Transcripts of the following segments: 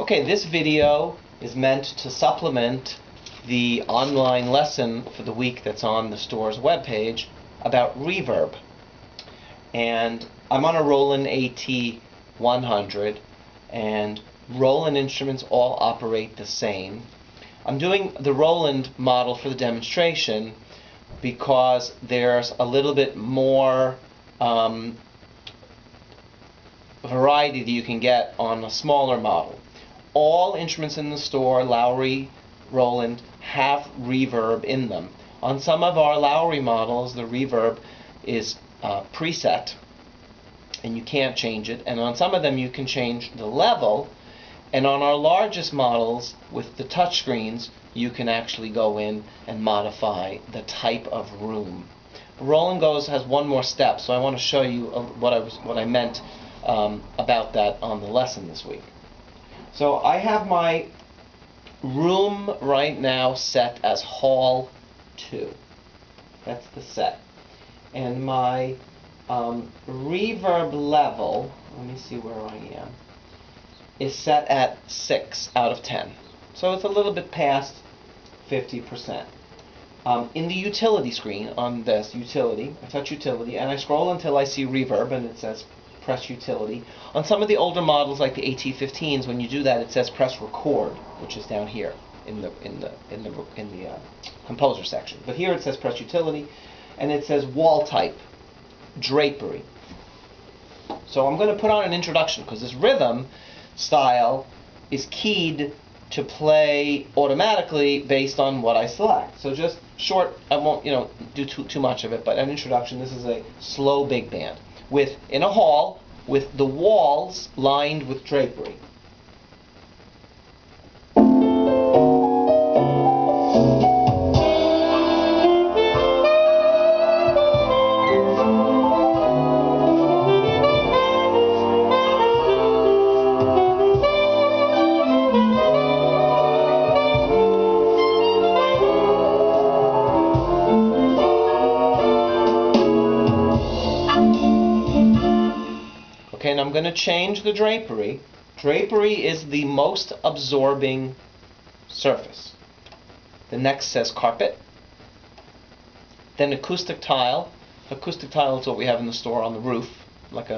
Okay, this video is meant to supplement the online lesson for the week that's on the store's webpage about reverb. And I'm on a Roland AT-100, and Roland instruments all operate the same. I'm doing the Roland model for the demonstration because there's a little bit more variety that you can get on a smaller model. All instruments in the store, Lowrey, Roland, have reverb in them. On some of our Lowrey models, the reverb is preset and you can't change it, and on some of them you can change the level, and on our largest models with the touchscreens you can actually go in and modify the type of room. Roland has one more step, so I want to show you what I meant about that on the lesson this week. So I have my room right now set as Hall 2. That's the set. And my reverb level, let me see where I am, is set at 6 out of 10. So it's a little bit past 50%. In the utility screen on this utility, I touch utility and I scroll until I see reverb and it says press utility. On some of the older models like the AT-15s, when you do that it says press record, which is down here in the composer section. But here it says press utility and it says wall type, drapery. So I'm going to put on an introduction because this rhythm style is keyed to play automatically based on what I select. So just short, I won't do too much of it, but an introduction. This is a slow big band in a hall with the walls lined with drapery. Okay, and I'm going to change the drapery. Drapery is the most absorbing surface. The next says carpet. Then acoustic tile. Acoustic tile is what we have in the store on the roof, like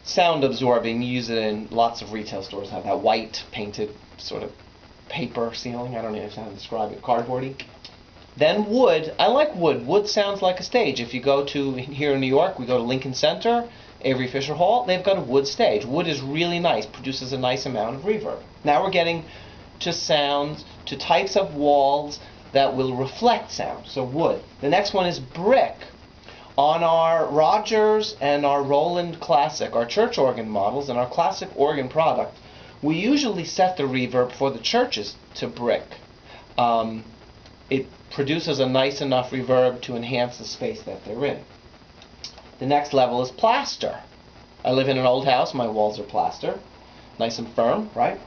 sound absorbing. You use it in lots of retail stores. Have that white painted sort of paper ceiling. I don't even know how to describe it. Cardboardy. Then wood. I like wood. Wood sounds like a stage. If you go to, here in New York, we go to Lincoln Center, Avery Fisher Hall, they've got a wood stage. Wood is really nice, produces a nice amount of reverb. Now we're getting to sounds, to types of walls that will reflect sound. So wood. The next one is brick. On our Rodgers and our Roland Classic, our church organ models and our classic organ product, we usually set the reverb for the churches to brick. It produces a nice enough reverb to enhance the space that they're in. The next level is plaster. I live in an old house, my walls are plaster. Nice and firm, right?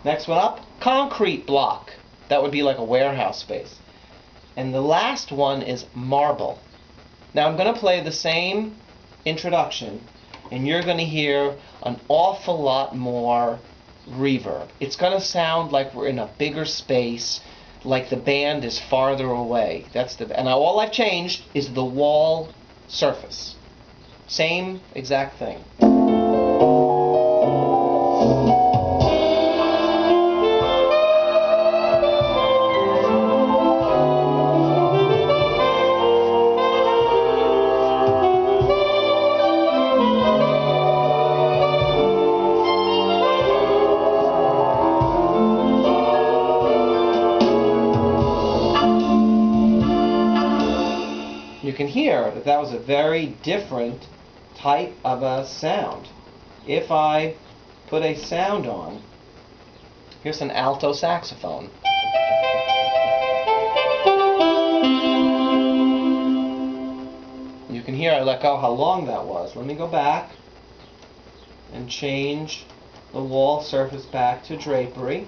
Next one up, concrete block. That would be like a warehouse space. And the last one is marble. Now I'm going to play the same introduction and you're going to hear an awful lot more reverb. It's going to sound like we're in a bigger space, like the band is farther away. And all I've changed is the wall surface. Same exact thing. You can hear that that was a very different type of a sound. If I put a sound on, here's an alto saxophone. You can hear I let go how long that was. Let me go back and change the wall surface back to drapery.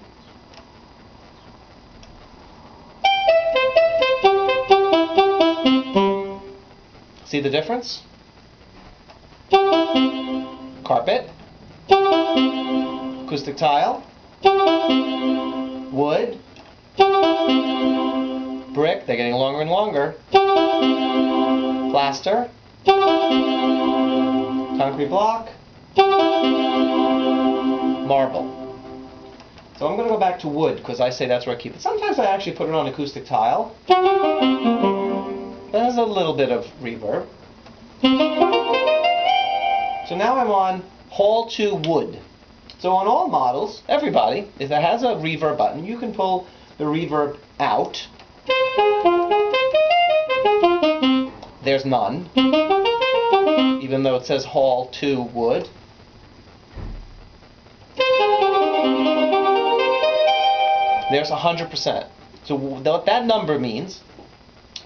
See the difference? Carpet. Acoustic tile, wood, brick, they're getting longer and longer, plaster, concrete block, marble. So I'm going to go back to wood because I say that's where I keep it. Sometimes I actually put it on acoustic tile. There's a little bit of reverb. So now I'm on Hall 2 wood. So on all models, everybody, if it has a reverb button, you can pull the reverb out. There's none, even though it says Hall 2 wood. There's 100%. So what that number means,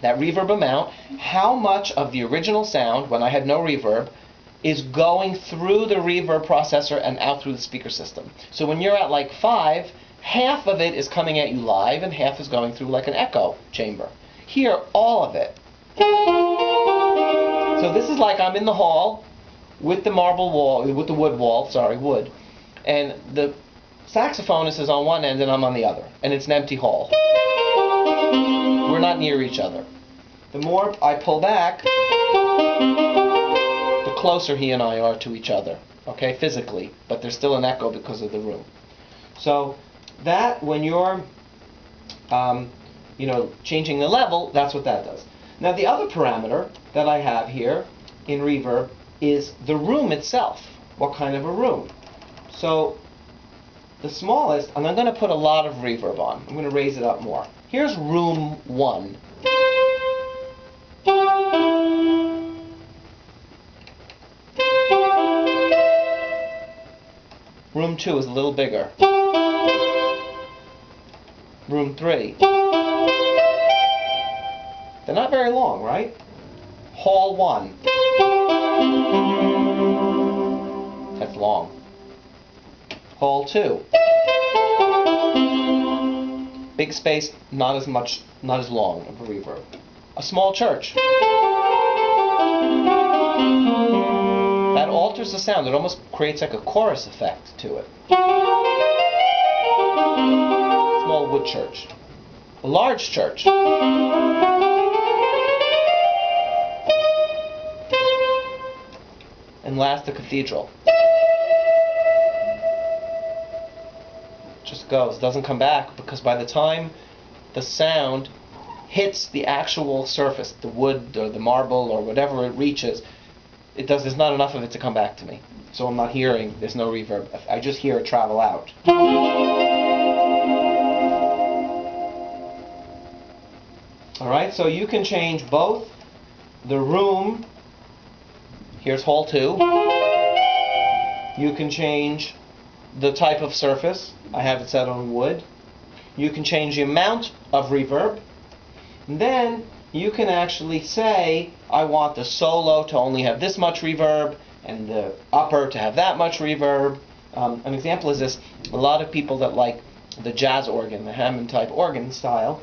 that reverb amount, how much of the original sound, when I had no reverb, is going through the reverb processor and out through the speaker system. So when you're at like 5, half of it is coming at you live and half is going through like an echo chamber. Here, all of it. So this is like I'm in the hall with the marble wall, with the wood wall, sorry, wood, and the saxophonist is on one end and I'm on the other, and it's an empty hall. We're not near each other. The more I pull back, the closer he and I are to each other, okay, physically, but there's still an echo because of the room. So that, when you're changing the level, that's what that does. Now the other parameter that I have here in reverb is the room itself. What kind of a room? So the smallest, and I'm going to put a lot of reverb on. I'm going to raise it up more. Here's room 1. Room 2 is a little bigger. Room 3. They're not very long, right? Hall 1. That's long. Hall 2. Big space, not as long of a reverb. A small church. That alters the sound. It almost creates like a chorus effect to it. Small wood church. A large church. And last, the cathedral. Just goes, doesn't come back, because by the time the sound hits the actual surface, the wood or the marble or whatever it reaches, there's not enough of it to come back to me. So I'm not hearing, there's no reverb. I just hear it travel out. Alright, so you can change both the room. Here's Hall 2. You can change the type of surface. I have it set on wood. You can change the amount of reverb. And then you can actually say, I want the solo to only have this much reverb and the upper to have that much reverb. An example is this. A lot of people that like the jazz organ, the Hammond type organ style,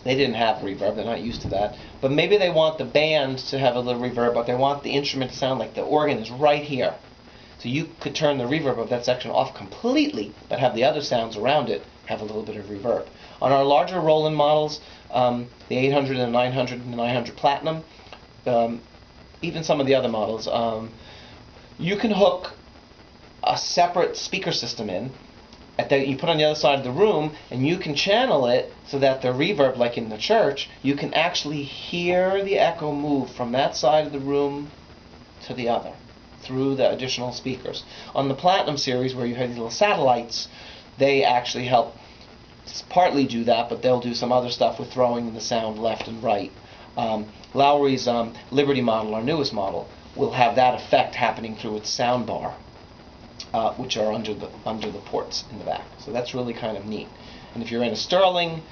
they didn't have reverb, they're not used to that. But maybe they want the band to have a little reverb, but they want the instrument to sound like the organ is right here. So you could turn the reverb of that section off completely, but have the other sounds around it have a little bit of reverb. On our larger Roland models, the 800 and the 900 and the 900 Platinum, even some of the other models, you can hook a separate speaker system in that you put on the other side of the room, and you can channel it so that the reverb, like in the church, you can actually hear the echo move from that side of the room to the other through the additional speakers. On the Platinum series, where you have these little satellites, they actually help partly do that, but they'll do some other stuff with throwing the sound left and right. Lowrey's Liberty model, our newest model, will have that effect happening through its sound bar, which are under the ports in the back. So that's really kind of neat. And if you're in a Sterling,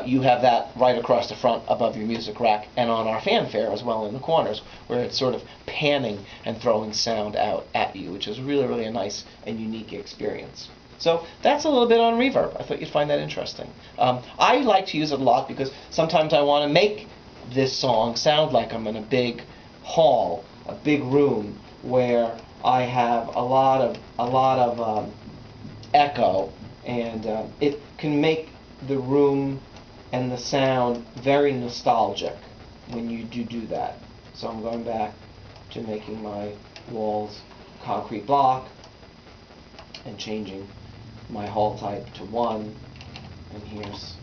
you have that right across the front above your music rack, and on our fanfare as well in the corners, where it's sort of panning and throwing sound out at you, which is really, really a nice and unique experience. So that's a little bit on reverb. I thought you'd find that interesting. I like to use it a lot because sometimes I want to make this song sound like I'm in a big hall, a big room, where I have a lot of echo, and it can make the room and the sound very nostalgic when you do that. So I'm going back to making my walls concrete block and changing my hall type to 1, and here's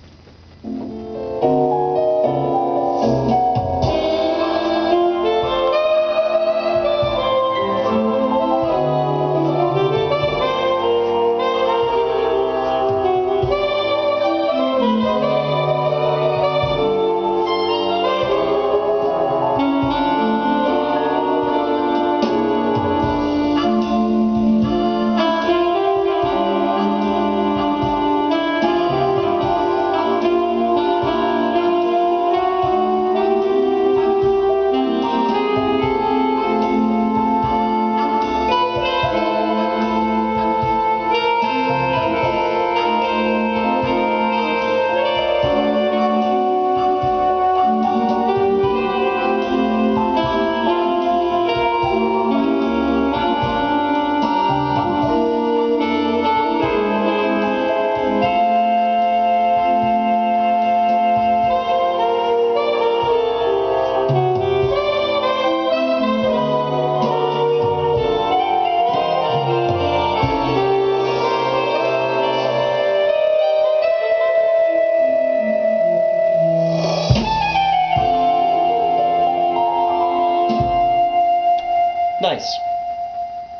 nice.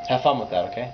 Have fun with that, okay?